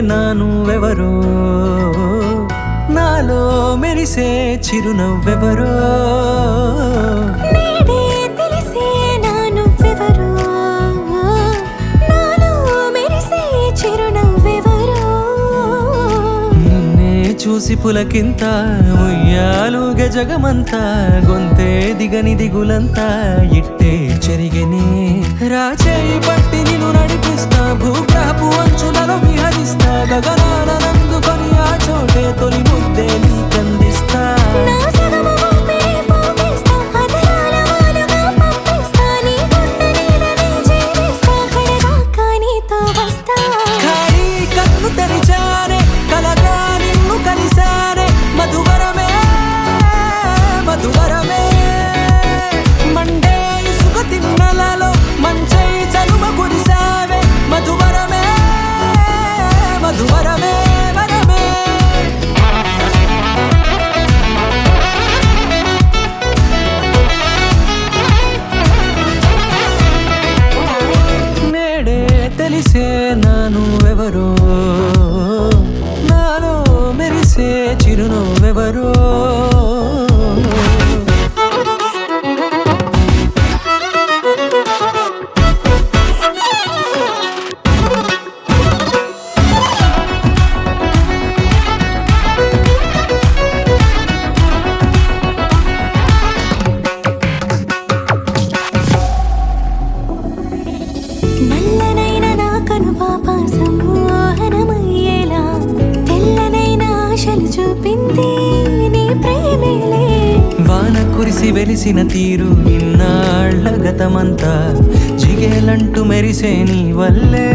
నాను ఎవరో నాలో మెరిసే చిరునవ్వెవరో నేడే తెలిసే నానువ్వెవరో నాలో మెరిసే చిరునవ్వెవరో నిన్నే చూసి పులకింత ఉయ్యాలుగ జగమంతా గొంతే దిగని దిగులంతా ఇట్టే చెరిగెనే రాచేయి పట్టి నిన్ను నడిపిస్తా భూగ్రహపు అంచులలో విహరిస్తా గగనాల నందుకొని ఆ చోటే తొలి ముద్దే నీకందిస్తా నా సగము ఊపిరి పోగేస్తా అదరాల వాలుగా పంపిస్తా నీ గుండె నీడనే జీవిస్తా కడదాకా నీతో వస్తా ఖాళీ కన్ను తెరిచానే కలగా నిన్ను కలిసానే మధువరమే మధువరమే మండే ఇసుక తిన్నలలో మంచై చలువ కురిసావే మధువరమే మధువరమే వరమే నేడే తెలిసే నాను ఎవరో నాలో మెరిసే చిరునవ్వెవరో నల్లనైన నా కనుపాప సమ్మోహనమయ్యేలా తెల్లనైన ఆశలు చూపింది నీ ప్రేమేలే వాన కురిసి వెలిసిన తీరు ఇన్నాళ్ల గతమంతా జిగేలంటూ మెరిసే నీ వల్లే